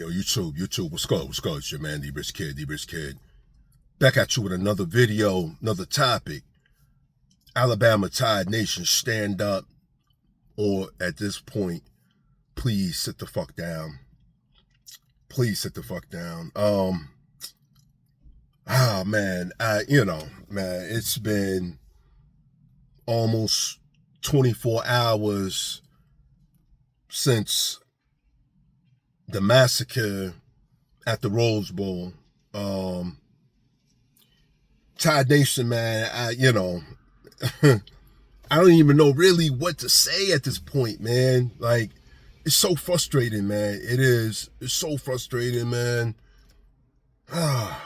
Yo, YouTube, what's good? It's your man, the Rich Kid. Back at you with another video, another topic. Alabama Tide Nation, stand up. Or at this point, please sit the fuck down. Please sit the fuck down. Man, it's been almost 24 hours since the massacre at the Rose Bowl. Tide Nation, man, I don't even know really what to say at this point, man. Like, it's so frustrating, man. It is. It's so frustrating, man. I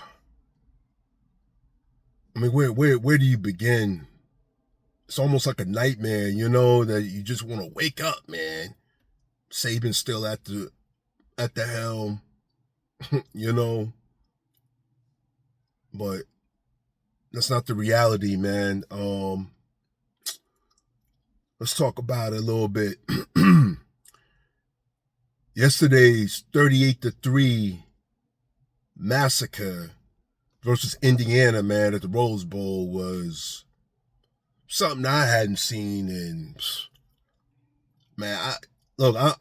mean, where do you begin? It's almost like a nightmare, that you just want to wake up, man. Saban's still at the helm, but that's not the reality, man. Let's talk about it a little bit. Yesterday's 38-3 massacre versus Indiana, man, at the Rose Bowl was something I hadn't seen in, man.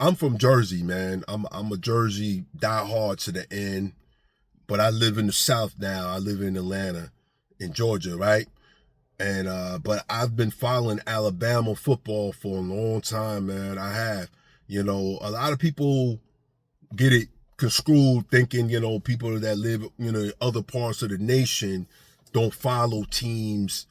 I'm from Jersey, man. I'm a Jersey diehard to the end, but I live in the South now. I live in Atlanta, in Georgia, right? And but I've been following Alabama football for a long time, man. I have. A lot of people get it construed thinking, people that live, other parts of the nation don't follow teams,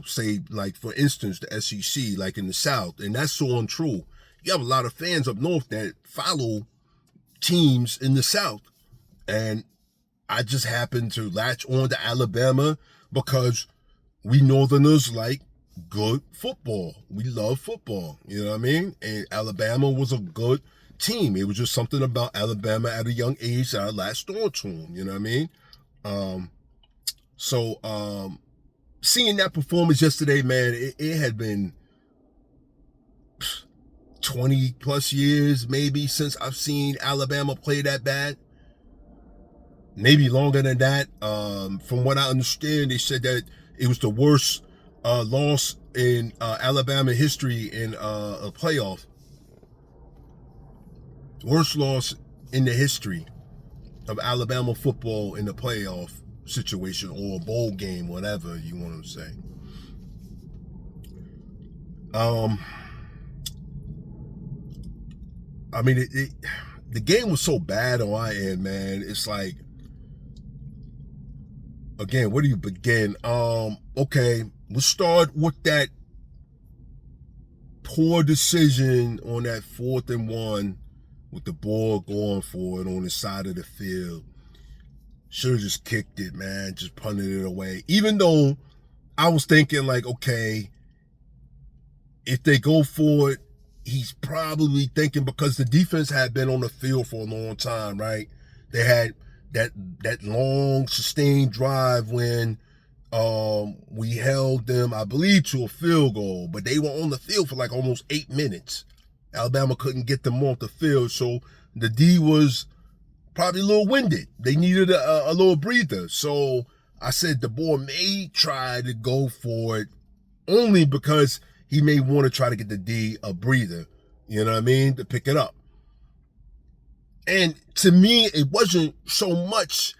say, like, for instance, the SEC, like in the South. And that's so untrue. You have a lot of fans up north that follow teams in the South. And I just happen to latch on to Alabama because we Northerners like good football. We love football, you know what I mean? And Alabama was a good team. It was just something about Alabama at a young age that I latched on to them, you know what I mean? Seeing that performance yesterday, man, it had been 20 plus years maybe since I've seen Alabama play that bad. Maybe longer than that. From what I understand, they said that it was the worst loss in Alabama history in a playoff. Worst loss in the history of Alabama football in the playoff situation or a bowl game, whatever you want to say. I mean, the game was so bad on our end, man. It's like, again, where do you begin? Okay, we'll start with that poor decision on that 4th and 1 with the ball going for it on the side of the field. Should have just kicked it, man. Just punted it away. Even though I was thinking, like, okay, if they go for it, he's probably thinking, because the defense had been on the field for a long time, right? They had that long sustained drive when we held them, I believe, to a field goal, but they were on the field for like almost 8 minutes. Alabama couldn't get them off the field, so the D was probably a little winded. They needed a little breather. So I said the boy may try to go for it only because he may want to try to get the D a breather, you know what I mean, to pick it up. And to me, it wasn't so much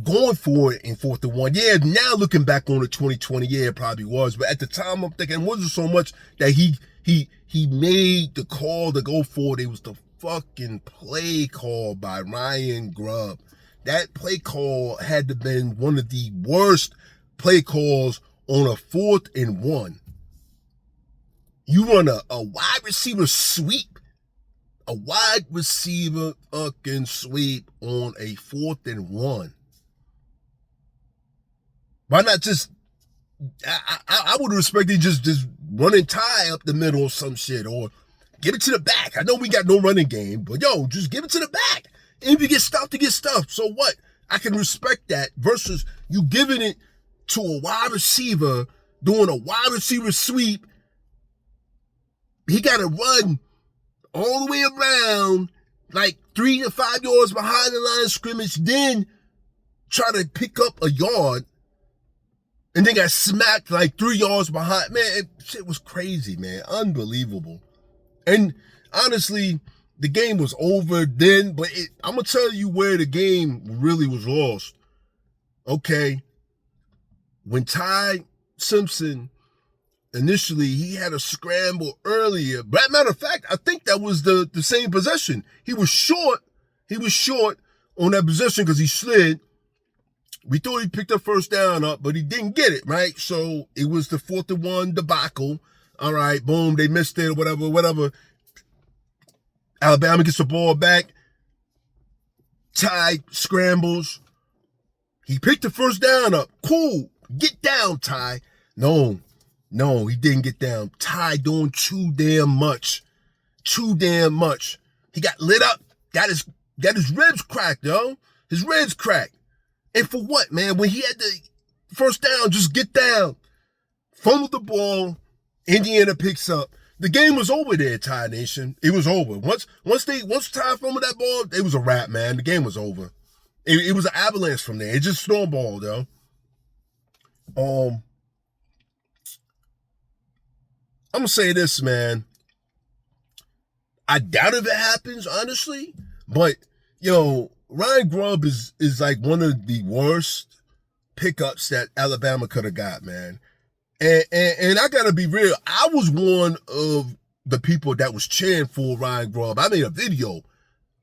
going for it in 4th and 1. Yeah, now looking back on it, 2020, yeah, it probably was. But at the time, I'm thinking it wasn't so much that he made the call to go for it. It was the fucking play call by Ryan Grubb. That play call had to have been one of the worst play calls on a 4th and 1. You run a wide receiver sweep. A wide receiver fucking sweep on a 4th and 1. Why not just, I would have expected just running tie up the middle or some shit, or give it to the back. I know we got no running game, but yo, just give it to the back. And if you get stuffed, you get stuffed. So what? I can respect that versus you giving it to a wide receiver, doing a wide receiver sweep. He got to run all the way around, like 3 to 5 yards behind the line of scrimmage, then try to pick up a yard, and then got smacked like 3 yards behind. Man, shit was crazy, man. Unbelievable. And honestly, the game was over then, but I'm going to tell you where the game really was lost. Okay. When Ty Simpson, initially, he had a scramble earlier. But matter of fact, I think that was the same possession. He was short on that possession because he slid. We thought he picked the first down up, but he didn't get it, right? So it was the 4th and 1 debacle. All right, boom, they missed it or whatever. Alabama gets the ball back. Ty scrambles. He picked the first down up. Cool. Get down, Ty. No, he didn't get down. Ty doing too damn much. He got lit up. Got his ribs cracked, yo. His ribs cracked. And for what, man? When he had the first down, just get down. Fumbled the ball. Indiana picks up. The game was over there, Ty Nation. It was over. Once Ty fumbled that ball, it was a wrap, man. The game was over. It was an avalanche from there. It just snowballed, yo. I'm gonna say this, man. I doubt if it happens, honestly. But, Ryan Grubb is like one of the worst pickups that Alabama could have got, man. And I gotta be real. I was one of the people that was cheering for Ryan Grubb. I made a video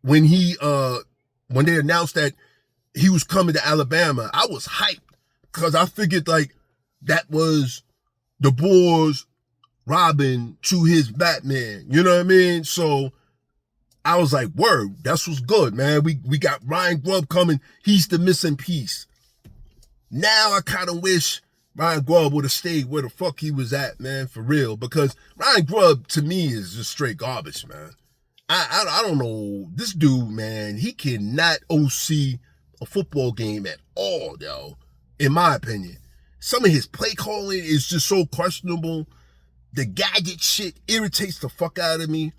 when they announced that he was coming to Alabama. I was hyped because I figured like that was the Bulls Robin to his Batman. You know what I mean? So I was like, word, that's what's good, man. We got Ryan Grubb coming. He's the missing piece. Now I kind of wish Ryan Grubb would have stayed where the fuck he was at, man, for real. Because Ryan Grubb, to me, is just straight garbage, man. I don't know. This dude, man, he cannot OC a football game at all, though, in my opinion. Some of his play calling is just so questionable. The gadget shit irritates the fuck out of me.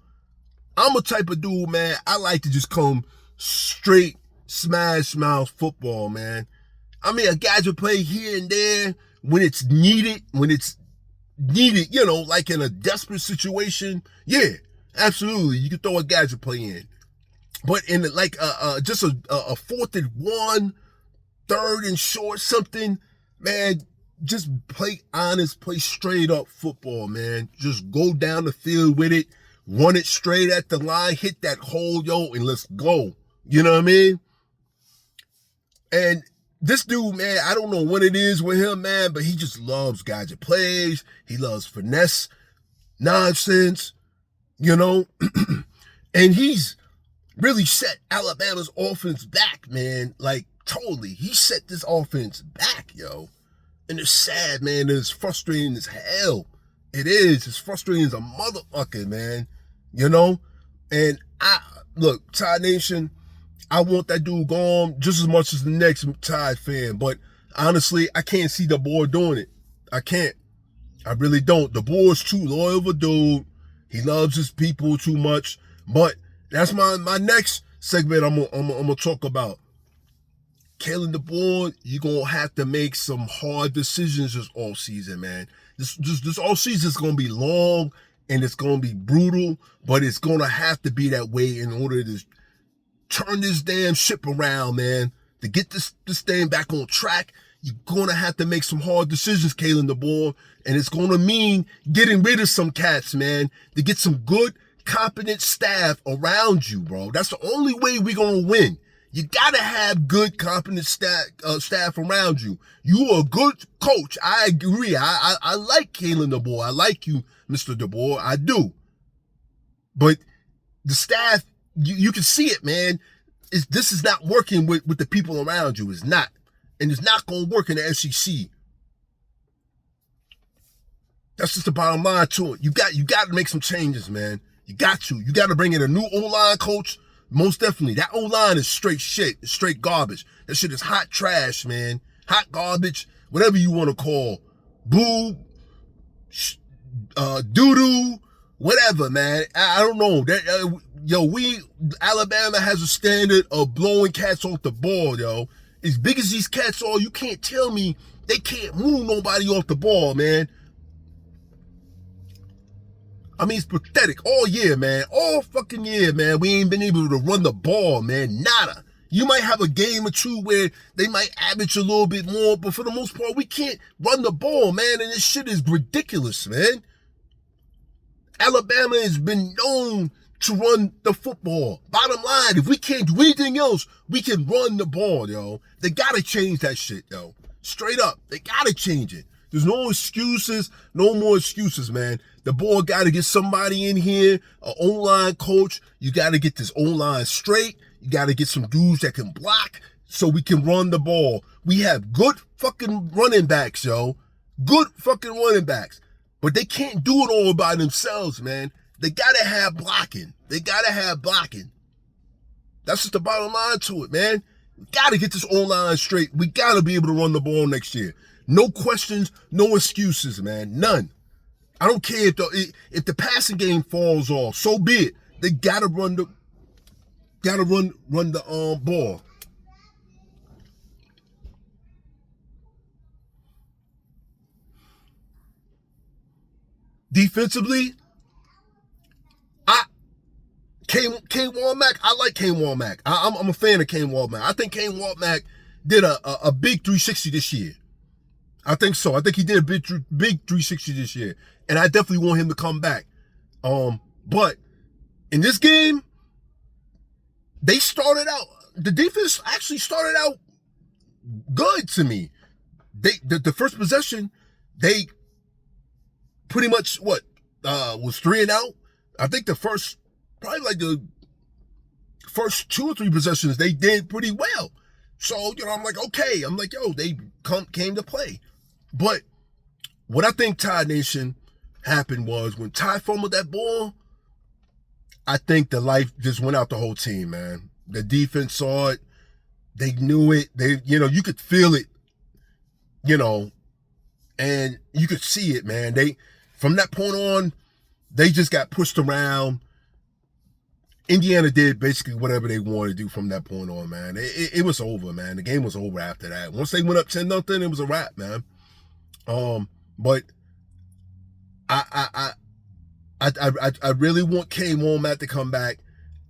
I'm a type of dude, man, I like to just come straight smash mouth football, man. I mean, a gadget play here and there when it's needed, like in a desperate situation. Yeah, absolutely. You can throw a gadget play in. But in like just a 4th and 1, 3rd and short, something, man, just play honest, play straight up football, man. Just go down the field with it, run it straight at the line, hit that hole, yo, and let's go. You know what I mean? And this dude, man, I don't know what it is with him, man, but he just loves gadget plays. He loves finesse nonsense, and he's really set Alabama's offense back, man. Like, totally. He set this offense back, yo. And it's sad, man. It's frustrating as hell. It is. It's frustrating as a motherfucker, man. And look, Tide Nation, I want that dude gone just as much as the next Tide fan. But honestly, I can't see the boy doing it. I can't. I really don't. The boy's too loyal of a dude. He loves his people too much. But that's my next segment I'm gonna talk about. Kalen DeBoer, you're gonna have to make some hard decisions this all season, man. This all season is gonna be long and it's gonna be brutal, but it's gonna have to be that way in order to turn this damn ship around, man. To get this thing back on track, you're gonna have to make some hard decisions, Kalen DeBoer, and it's gonna mean getting rid of some cats, man, to get some good, competent staff around you, bro. That's the only way we're gonna win. You gotta have good, competent staff around you. You are a good coach. I agree. I like Kalen DeBoer. I like you, Mr. DeBoer. I do. But the staff, you can see it, man. This is not working with the people around you. It's not. And it's not going to work in the SEC. That's just the bottom line to it. You got to make some changes, man. You got to bring in a new O-line coach. Most definitely. That O-line is straight shit. It's straight garbage. That shit is hot trash, man. Hot garbage. Whatever you want to call. Boo. Doo-doo. whatever, man. I don't know. Alabama has a standard of blowing cats off the ball, yo. As big as these cats are, you can't tell me they can't move nobody off the ball, man. I mean, it's pathetic. All year, man. All fucking year, man. We ain't been able to run the ball, man. Nada. You might have a game or two where they might average a little bit more, but for the most part, we can't run the ball, man. And this shit is ridiculous, man. Alabama has been known to run the football. Bottom line, if we can't do anything else, we can run the ball, yo. They gotta change that shit, yo. Straight up. They gotta change it. There's no excuses, no more excuses, man. The board got to get somebody in here, an O-line coach. You got to get this O-line straight. You got to get some dudes that can block so we can run the ball. We have good fucking running backs, yo. Good fucking running backs. But they can't do it all by themselves, man. They got to have blocking. They got to have blocking. That's just the bottom line to it, man. We got to get this O-line straight. We got to be able to run the ball next year. No questions, no excuses, man. None. I don't care if the passing game falls off. So be it. They gotta run the ball. Defensively, Kane Wommack. I like Kane Wommack. I'm a fan of Kane Wommack. I think Kane Wommack did a big 360 this year. I think so. I think he did a big 360 this year. And I definitely want him to come back. But in this game, the defense actually started out good to me. The first possession, they pretty much was 3-and-out. I think the first 2 or 3 possessions, they did pretty well. So, I'm like, okay. I'm like, yo, they came to play. But what I think, Tide Nation, happened was when Ty fumbled that ball, I think the life just went out the whole team, man. The defense saw it. They knew it. You could feel it, and you could see it, man. From that point on, they just got pushed around. Indiana did basically whatever they wanted to do from that point on, man. It was over, man. The game was over after that. Once they went up 10-0, it was a wrap, man. But I really want Kane Wommack to come back.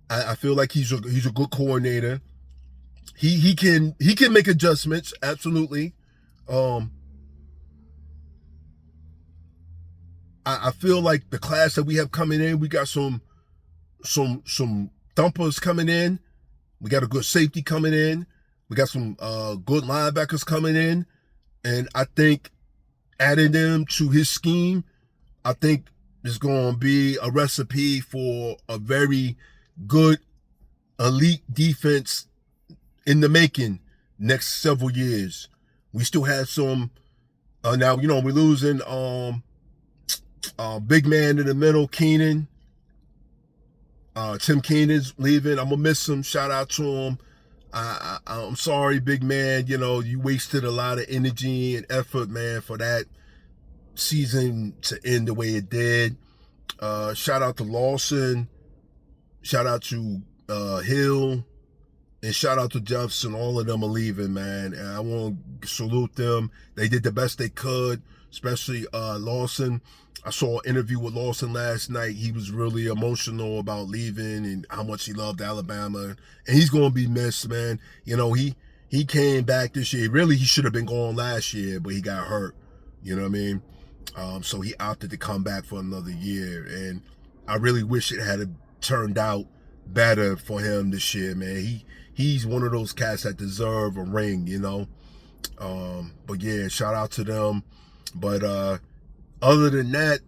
I feel like he's a good coordinator. He can make adjustments, absolutely. I feel like the class that we have coming in, we got some thumpers coming in. We got a good safety coming in. We got some good linebackers coming in, and I think adding them to his scheme, I think is going to be a recipe for a very good elite defense in the making next several years. We still have some. Now we're losing big man in the middle, Keenan. Tim Keenan's leaving. I'm gonna miss him. Shout out to him. I'm sorry, big man. You wasted a lot of energy and effort, man, for that season to end the way it did. Shout out to Lawson. Shout out to Hill. And shout out to Jefferson. All of them are leaving, man. And I want to salute them. They did the best they could, especially Lawson. I saw an interview with Lawson last night. He was really emotional about leaving and how much he loved Alabama. And he's going to be missed, man. He came back this year. Really, he should have been gone last year, but he got hurt. You know what I mean? So he opted to come back for another year. And I really wish it had turned out better for him this year, man. He's one of those cats that deserve a ring, But yeah, shout out to them. But other than that,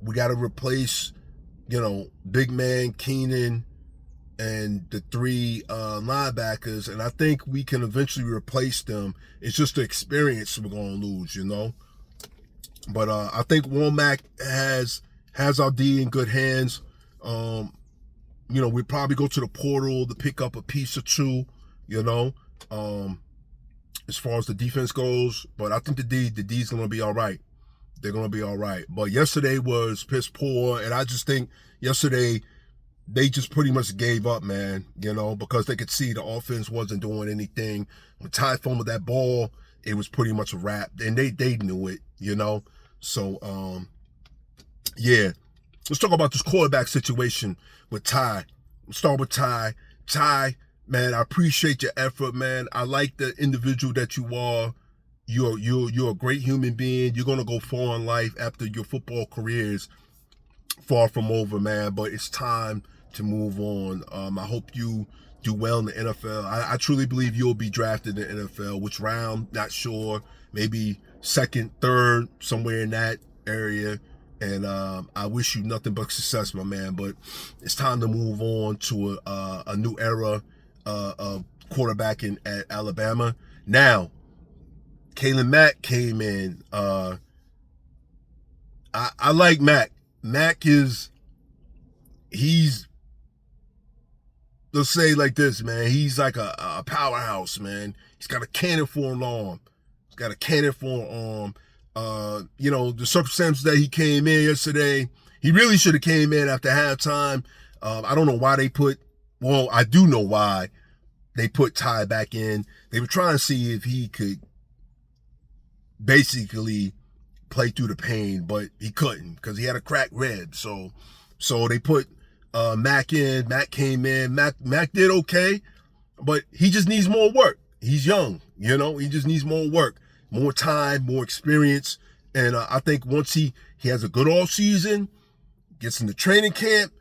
we got to replace, big man Keenan and the 3 linebackers, and I think we can eventually replace them. It's just the experience we're going to lose, But I think Womack has our D in good hands. We probably go to the portal to pick up a piece or two, as far as the defense goes. But I think the D's going to be all right. They're going to be all right. But yesterday was piss poor, and I just think yesterday they just pretty much gave up, man, because they could see the offense wasn't doing anything. When Ty fumbled that ball, it was pretty much a wrap, and they knew it, So, yeah. Let's talk about this quarterback situation with Ty. Let's start with Ty. Ty, man, I appreciate your effort, man. I like the individual that you are. You're a great human being. You're gonna go far in life after your football career is far from over, man. But it's time to move on. I hope you do well in the NFL. I truly believe you'll be drafted in the NFL. Which round? Not sure. Maybe second, third, somewhere in that area. And I wish you nothing but success, my man. But it's time to move on to a new era of quarterbacking at Alabama. Now, Kalen Mack came in. I like Mack. Mack he's, let's say like this, man. He's like a powerhouse, man. He's got a cannon for an arm. He's got a cannon for an arm. The circumstances that he came in yesterday, he really should have came in after halftime. I don't know why I do know why they put Ty back in. They were trying to see if he could basically play through the pain, but he couldn't because he had a cracked rib. So they put Mack in. Mack came in. Mack did okay, but he just needs more work. He's young, he just needs more work, more time, more experience. And I think once he has a good off season, gets into training camp,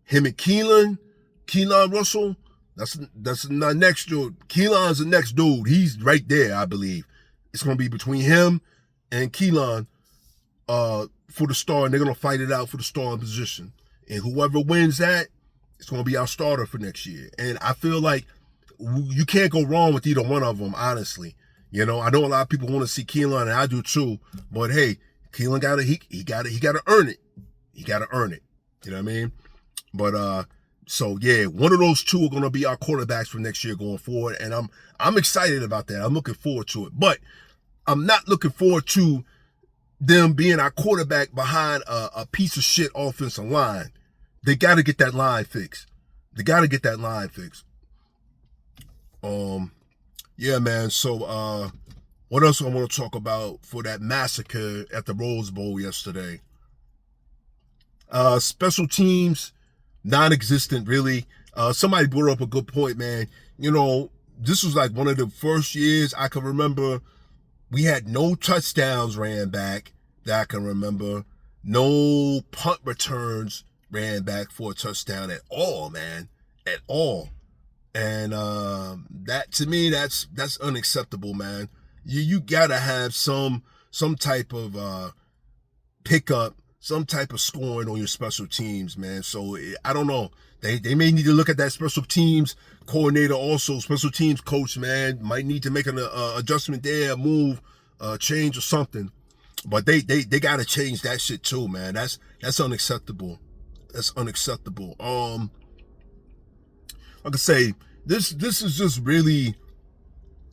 him and Keelan Russell, that's the next dude. Keelan's the next dude. He's right there, I believe. It's going to be between him and Keelan for the star, and they're going to fight it out for the starting position. And whoever wins that, it's going to be our starter for next year. And I feel like you can't go wrong with either one of them, honestly. I know a lot of people want to see Keelan, and I do too. But hey, Keelan got to earn it. He got to earn it. You know what I mean? But so yeah, one of those two are going to be our quarterbacks for next year going forward, and I'm excited about that. I'm looking forward to it. But I'm not looking forward to them being our quarterback behind a piece of shit offensive line. They got to get that line fixed. Yeah, man. So, what else I want to talk about for that massacre at the Rose Bowl yesterday? Special teams, non-existent, really. Somebody brought up a good point, man. This was like one of the first years I can remember we had no touchdowns ran back that I can remember. No punt returns ran back for a touchdown at all, man. At all. And that, to me, that's unacceptable, man. You gotta have some type of pickup, some type of scoring on your special teams, man. So I don't know. They may need to look at that special teams coordinator also, special teams coach, man. Might need to make an adjustment there, move, change or something. But they gotta change that shit too, man. That's unacceptable. That's unacceptable. Like I say, this is just really,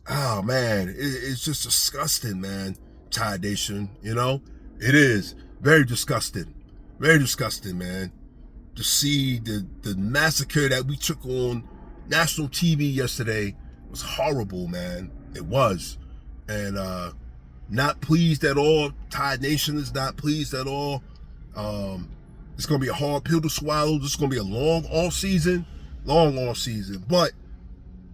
oh man, it's just disgusting, man. Tide Nation, it is very disgusting, man. To see the massacre that we took on national TV yesterday was horrible, man. It was, and not pleased at all. Tide Nation is not pleased at all. It's gonna be a hard pill to swallow. This is gonna be a long off season. But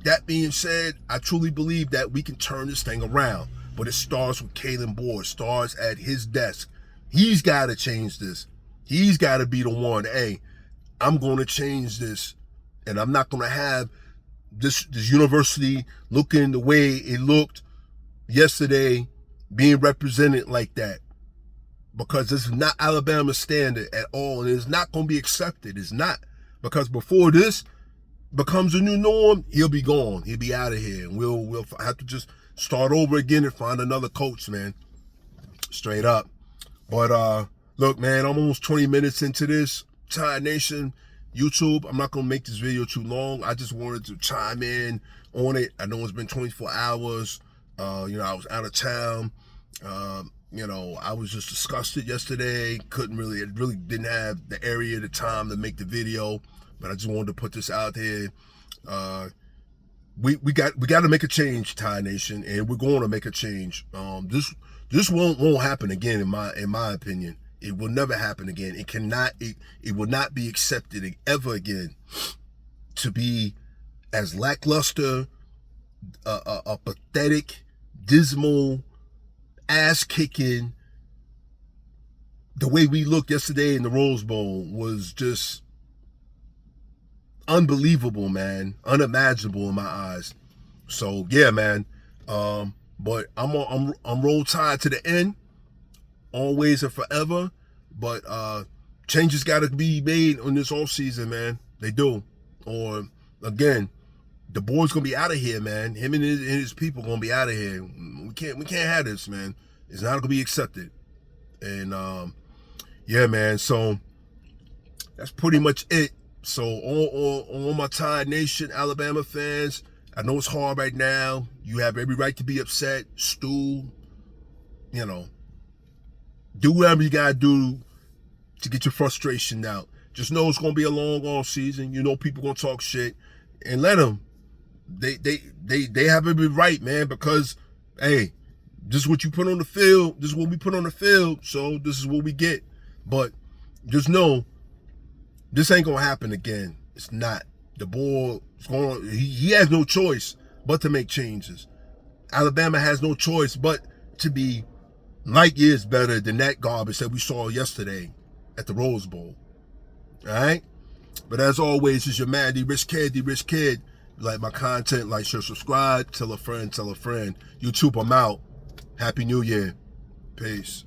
that being said, I truly believe that we can turn this thing around. But it starts with Kalen Board. Starts at his desk. He's got to change this. He's got to be the one. Hey, I'm going to change this, and I'm not going to have this university looking the way it looked yesterday, being represented like that. Because this is not Alabama standard at all, and it's not going to be accepted. It's not. Because before this becomes a new norm, he'll be gone. He'll be out of here, and we'll have to just start over again and find another coach, man. Straight up. But look, man, I'm almost 20 minutes into this. Tide Nation, YouTube, I'm not going to make this video too long. I just wanted to chime in on it. I know it's been 24 hours. I was out of town. You know, I was just disgusted yesterday. It really didn't have the area, the time to make the video, but I just wanted to put this out there. We got to make a change, Thai Nation, and we're going to make a change. This won't happen again, in my opinion. It will never happen again. It will not be accepted ever again to be as lackluster, a pathetic, dismal, ass kicking. The way we looked yesterday in the Rose Bowl was just unbelievable, man. Unimaginable in my eyes. So yeah, man. But I'm roll tide to the end, always and forever. But changes got to be made on this off season, man. They do. Or again, the boy's gonna be out of here, man. Him and his people gonna be out of here. We can't have this, man. It's not gonna be accepted. And yeah, man. So that's pretty much it. So all my Tide Nation Alabama fans, I know it's hard right now. You have every right to be upset. Stew, you know, do whatever you gotta do to get your frustration out. Just know it's gonna be a long off season. You know people gonna talk shit, and let them. They have every right, man. Because hey, this is what you put on the field. This is what we put on the field. So this is what we get. But just know, this ain't gonna happen again. It's not. The boy is going. He has no choice but to make changes. Alabama has no choice but to be light years better than that garbage that we saw yesterday at the Rose Bowl. All right. But as always, it's your man, the rich kid. You like my content, like, share, subscribe, tell a friend. YouTube, I'm out. Happy New Year. Peace.